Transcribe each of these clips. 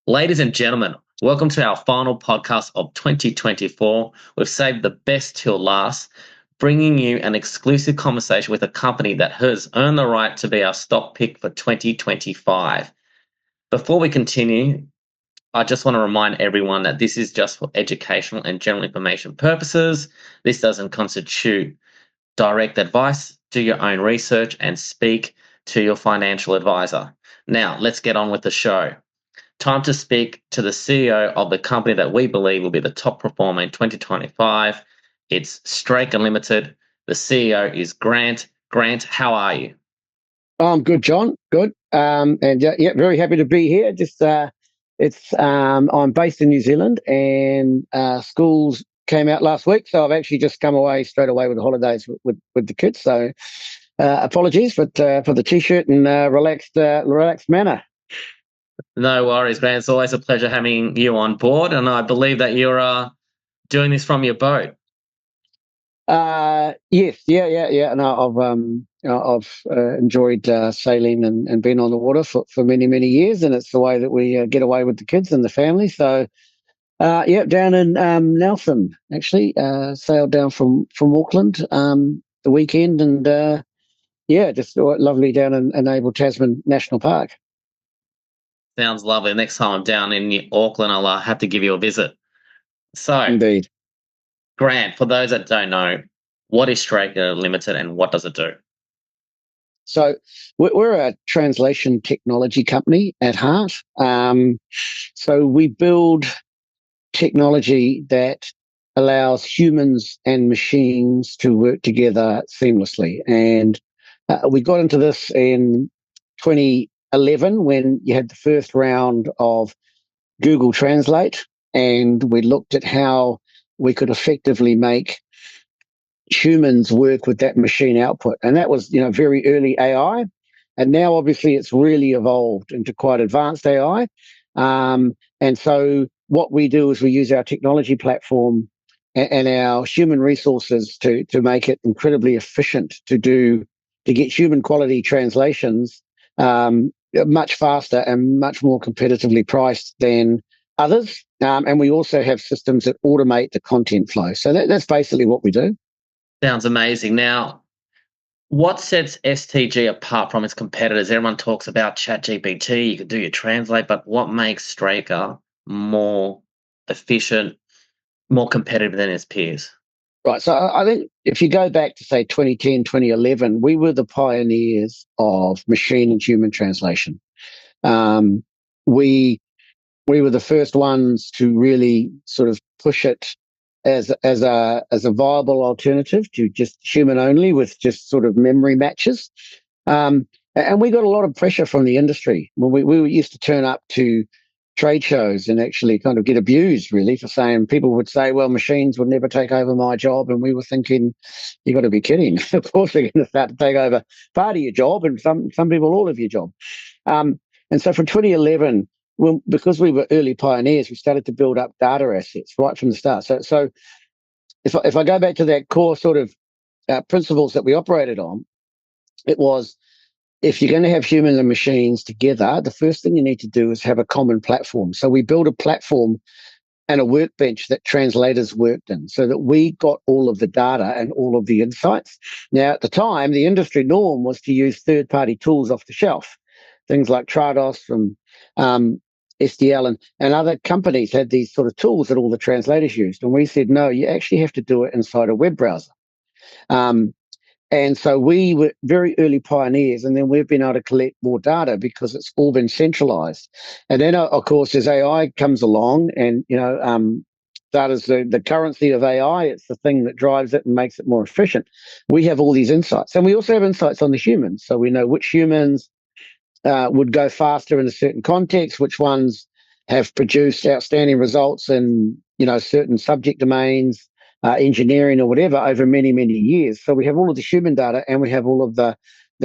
Ladies and gentlemen, welcome to our final podcast of 2024. We've saved the best till last, bringing you an exclusive conversation with a company that has earned the right to be our stock pick for 2025. Before we continue, I just want to remind everyone that this is just for educational and general information purposes. This doesn't constitute direct advice. Do your own research and speak to your financial advisor. Now, let's get on with the show. Time to speak to the CEO of the company that we believe will be the top performer in 2025. It's Straker Ltd. The CEO is Grant. Grant, how are you? I'm good, John. Good. And very happy to be here. I'm based in New Zealand, and schools came out last week, so I've actually just come away straight away with the holidays with the kids. So apologies, but for the t-shirt and relaxed manner. No worries, Grant. It's always a pleasure having you on board, and I believe that you're doing this from your boat. Yes, yeah. No, I've enjoyed sailing and been on the water for many years, and it's the way that we get away with the kids and the family. So, down in Nelson, actually, sailed down from Auckland the weekend, and just lovely down in Abel Tasman National Park. Sounds lovely. Next time I'm down in Auckland, I'll have to give you a visit. So, Indeed. Grant, for those that don't know, what is Straker Limited and what does it do? So we're a translation technology company at heart. So we build technology that allows humans and machines to work together seamlessly. And we got into this in 2011 when you had the first round of Google Translate, and we looked at how we could effectively make humans work with that machine output. And that was, very early AI. And now obviously it's really evolved into quite advanced AI. And so what we do is we use our technology platform and our human resources to make it incredibly efficient to get human quality translations much faster and much more competitively priced than others. And we also have systems that automate the content flow. So that's basically what we do. Sounds amazing. Now, what sets STG apart from its competitors? Everyone talks about ChatGPT, you can do your translate, but what makes Straker more efficient, more competitive than its peers? Right. So I think if you go back to, say, 2010, 2011, we were the pioneers of machine and human translation. Um, we we were the first ones to really sort of push it as a viable alternative to just human only with just sort of memory matches. And we got a lot of pressure from the industry when we used to turn up to trade shows and actually kind of get abused really for saying people would say, well, machines would never take over my job. And we were thinking, you got to be kidding. Of course, they're going to start to take over part of your job and some people all of your job. And so from 2011, because we were early pioneers, we started to build up data assets right from the start. So if I go back to that core sort of principles that we operated on, it was if you're going to have humans and machines together, the first thing you need to do is have a common platform. So we built a platform and a workbench that translators worked in so that we got all of the data and all of the insights. Now, at the time, the industry norm was to use third-party tools off the shelf, things like Trados from SDL and other companies had these sort of tools that all the translators used. And we said, no, you actually have to do it inside a web browser. Um, and so we were very early pioneers, and then we've been able to collect more data because it's all been centralized. And then, of course, as AI comes along, and data is the currency of AI. It's the thing that drives it and makes it more efficient. We have all these insights, and we also have insights on the humans. So we know which humans would go faster in a certain context, which ones have produced outstanding results in certain subject domains, engineering or whatever over many years. So we have all of the human data and we have all of the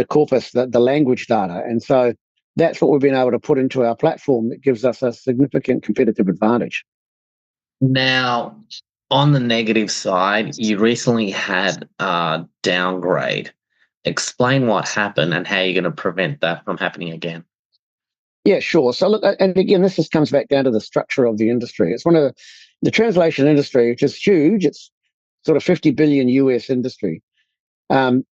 corpus, the language data, and so that's what we've been able to put into our platform that gives us a significant competitive advantage. Now, on the negative side, you recently had a downgrade. Explain what happened and how you're going to prevent that from happening again. Yeah, sure. So look, and again, this just comes back down to the structure of the industry. It's one of the translation industry, which is huge. It's sort of 50 billion US industry. Um,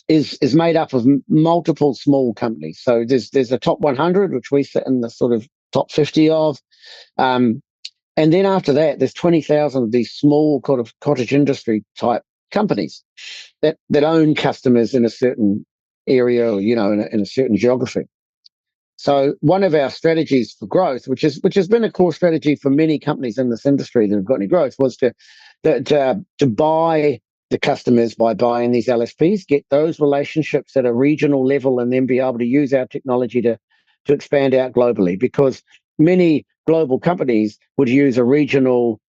is made up of multiple small companies. So there's a top 100, which we sit in the sort of top 50 of. Um, and then after that, there's 20,000 of these small kind of cottage industry type companies that own customers in a certain area, or, in a certain geography. So one of our strategies for growth, which has been a core strategy for many companies in this industry that have got any growth, was to buy the customers by buying these LSPs, get those relationships at a regional level, and then be able to use our technology to expand out globally. Because many global companies would use a regional,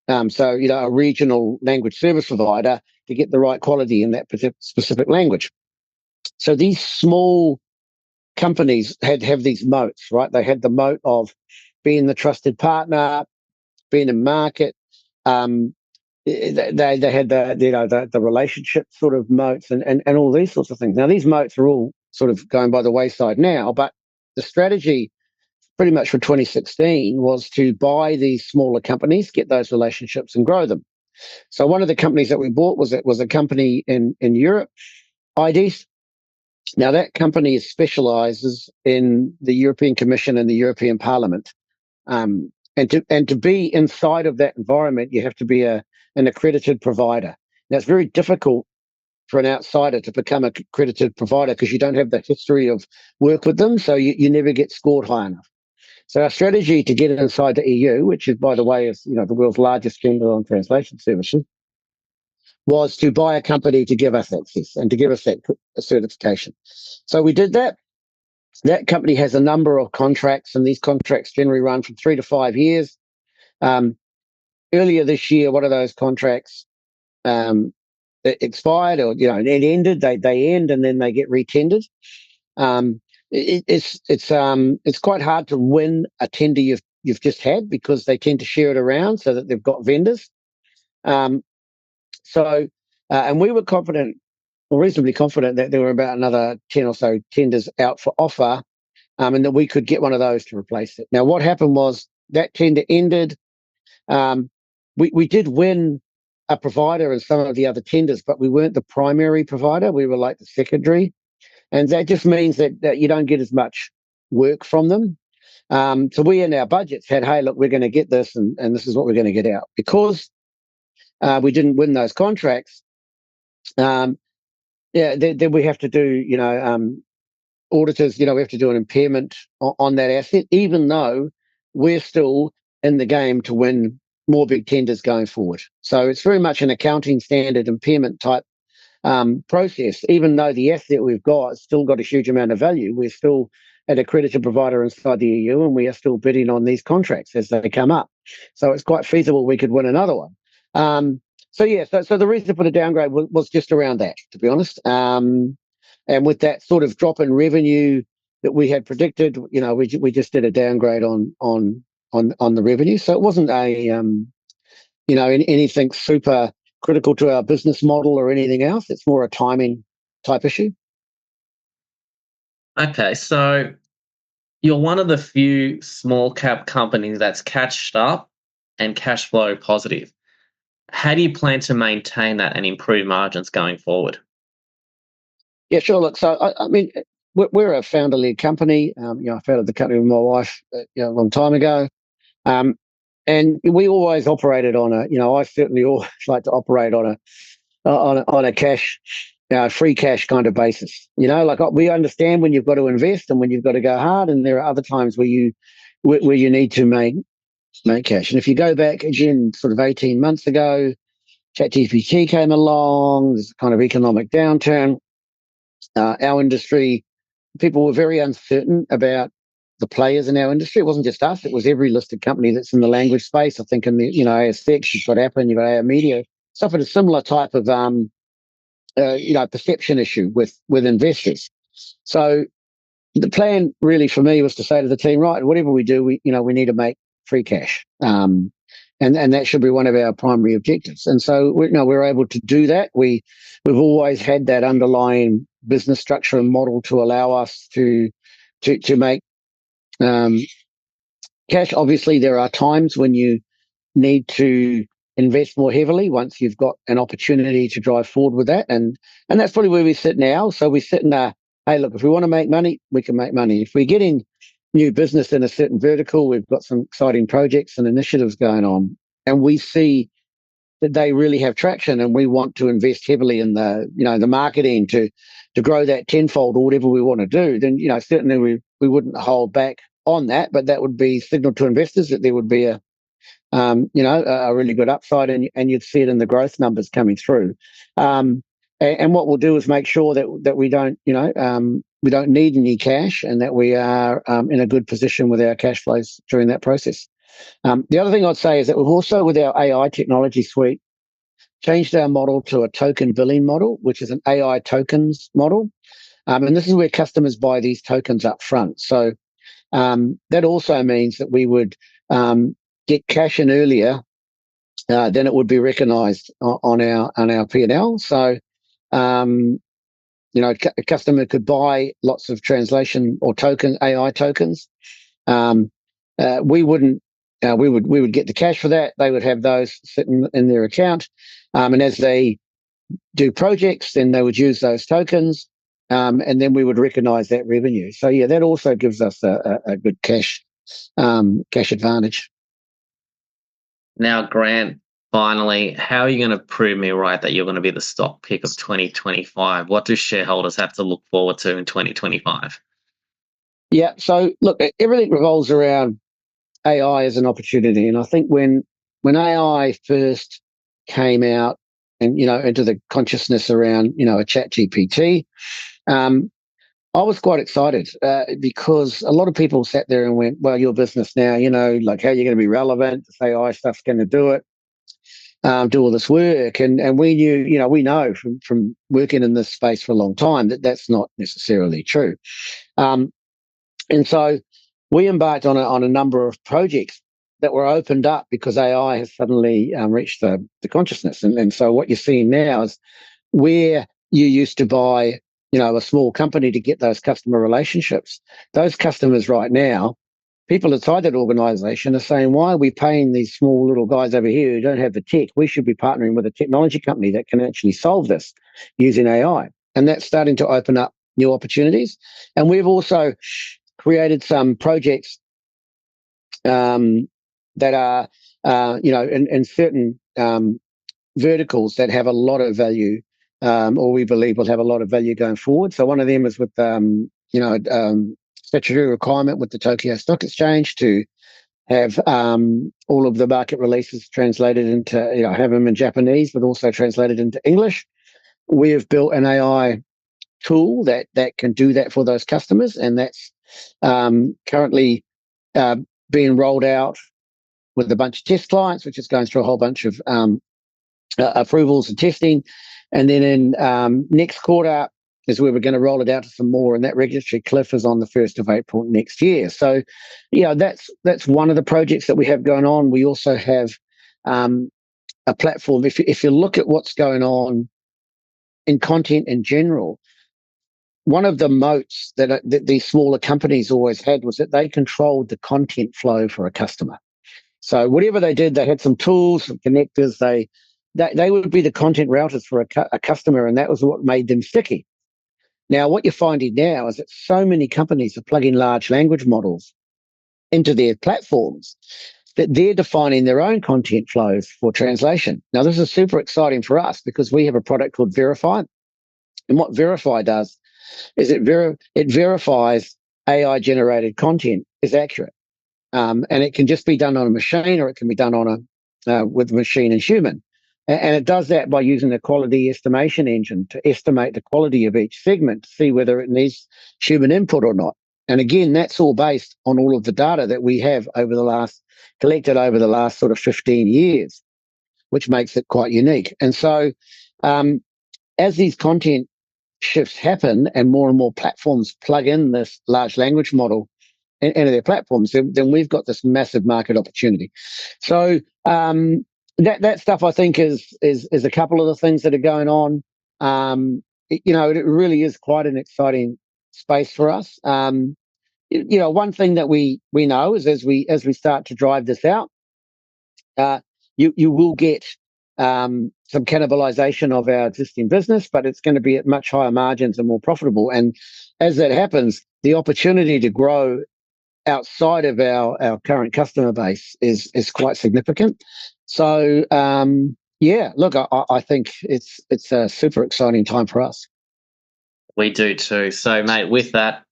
a regional language service provider to get the right quality in that specific language. So these small companies have these moats, right? They had the moat of being the trusted partner, being in market. Um, they had the relationship sort of moats and all these sorts of things. Now these moats are all sort of going by the wayside now, but the strategy pretty much for 2016 was to buy these smaller companies, get those relationships, and grow them. So one of the companies that we bought was a company in Europe, IDs. Now, that company specializes in the European Commission and the European Parliament. And to be inside of that environment, you have to be an accredited provider. Now, it's very difficult for an outsider to become an accredited provider because you don't have the history of work with them, so you never get scored high enough. So our strategy to get inside the EU, which is, by the way, is the world's largest standalone translation services, was to buy a company to give us access and to give us that certification. So we did that. That company has a number of contracts, and these contracts generally run from 3 to 5 years. Um, Earlier this year, one of those contracts it expired, or it ended. They end, and then they get retendered. Um, it's quite hard to win a tender you've just had because they tend to share it around so that they've got vendors. Um, so, and we were confident, or reasonably confident, that there were about another 10 or so tenders out for offer, and that we could get one of those to replace it. Now, what happened was that tender ended. Um, we did win a provider in some of the other tenders, but we weren't the primary provider. We were like the secondary. And that just means that you don't get as much work from them. So we in our budgets had, hey, look, we're going to get this, and this is what we're going to get out. Because we didn't win those contracts, um, then we have to do, auditors, we have to do an impairment on that asset, even though we're still in the game to win more big tenders going forward. So it's very much an accounting standard impairment type process. Even though the asset we've got has still got a huge amount of value, we're still an accredited provider inside the EU, and we are still bidding on these contracts as they come up. So it's quite feasible we could win another one. So the reason for the downgrade was just around that, to be honest. And with that sort of drop in revenue that we had predicted, we just did a downgrade on the revenue. So it wasn't anything super critical to our business model or anything else. It's more a timing type issue. Okay, so you're one of the few small cap companies that's cashed up and cash flow positive. How do you plan to maintain that and improve margins going forward? Yeah, sure. Look, so I mean, we're a founder-led company. I founded the company with my wife, a long time ago. And we always operated on I certainly always like to operate on a cash, free cash kind of basis. Like we understand when you've got to invest and when you've got to go hard, and there are other times where you need to make cash. And if you go back again, sort of 18 months ago, ChatGPT came along. There's a kind of economic downturn. Our industry, people were very uncertain about the players in our industry. It wasn't just us; it was every listed company that's in the language space. I think in the ASX, you've got Appen, you've got our media, suffered a similar type of perception issue with investors. So the plan really for me was to say to the team, right, whatever we do, we need to make free cash. And that should be one of our primary objectives. And so we're able to do that. We've always had that underlying business structure and model to allow us to make Um, cash, obviously, there are times when you need to invest more heavily once you've got an opportunity to drive forward with that. And that's probably where we sit now. So we sit in a, hey, look, if we want to make money, we can make money. If we're getting new business in a certain vertical, we've got some exciting projects and initiatives going on, and we see that they really have traction, and we want to invest heavily in the marketing to grow that tenfold or whatever we want to do, then certainly we wouldn't hold back on that, but that would be signal to investors that there would be a really good upside, and you'd see it in the growth numbers coming through. And what we'll do is make sure that we don't we don't need any cash, and that we are in a good position with our cash flows during that process. The other thing I'd say is that we've also, with our AI technology suite, changed our model to a token billing model, which is an AI tokens model. And this is where customers buy these tokens up front. So that also means that we would get cash in earlier than it would be recognised on our P&L. So a customer could buy lots of translation or token AI tokens. We wouldn't. We would get the cash for that. They would have those sitting in their account, and as they do projects, then they would use those tokens, and then we would recognise that revenue. So yeah, that also gives us a good cash advantage. Now, Grant, finally, how are you going to prove me right that you're going to be the stock pick of 2025? What do shareholders have to look forward to in 2025? Yeah, so look, everything revolves around AI as an opportunity, and I think when AI first came out and into the consciousness around a chat GPT, I was quite excited because a lot of people sat there and went, well, your business now, like, how are you going to be relevant? This AI stuff's going to do it, do all this work. And we knew, we know from working in this space for a long time that that's not necessarily true. Um, and so we embarked on a number of projects that were opened up because AI has suddenly reached the consciousness. And so what you're seeing now is where you used to buy, a small company to get those customer relationships. Those customers right now, people inside that organization are saying, why are we paying these small little guys over here who don't have the tech? We should be partnering with a technology company that can actually solve this using AI. And that's starting to open up new opportunities. And we've also created some projects that are, in certain verticals that have a lot of value, or we believe will have a lot of value going forward. So one of them is with, statutory requirement with the Tokyo Stock Exchange to have all of the market releases translated into, have them in Japanese, but also translated into English. We have built an AI tool that can do that for those customers, and that's currently being rolled out with a bunch of test clients, which is going through a whole bunch of approvals and testing. And then in next quarter is where we're going to roll it out to some more, and that regulatory cliff is on the 1st of April next year. So, that's one of the projects that we have going on. We also have a platform. If you look at what's going on in content in general, one of the moats that these smaller companies always had was that they controlled the content flow for a customer. So whatever they did, they had some tools, some connectors. They would be the content routers for a customer, and that was what made them sticky. Now, what you're finding now is that so many companies are plugging large language models into their platforms that they're defining their own content flows for translation. Now, this is super exciting for us because we have a product called Verify. And what Verify does is it verifies AI-generated content is accurate. And it can just be done on a machine, or it can be done on with machine and human. And it does that by using a quality estimation engine to estimate the quality of each segment to see whether it needs human input or not. And again, that's all based on all of the data that we have collected over the last sort of 15 years, which makes it quite unique. And so as these content shifts happen and more platforms plug in this large language model into their platforms, then we've got this massive market opportunity. So that stuff, I think, is a couple of the things that are going on. It really is quite an exciting space for us. one thing that we know is as we start to drive this out, you will get some cannibalization of our existing business, but it's going to be at much higher margins and more profitable. And as that happens, the opportunity to grow outside of our current customer base is quite significant. So look, I think it's a super exciting time for us. We do too. So, mate, with that,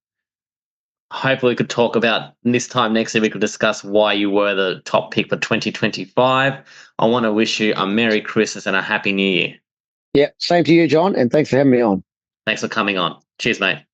hopefully we could talk about this time next year. We could discuss why you were the top pick for 2025. I want to wish you a Merry Christmas and a Happy New Year. Yeah, same to you, John, and thanks for having me on. Thanks for coming on. Cheers, mate.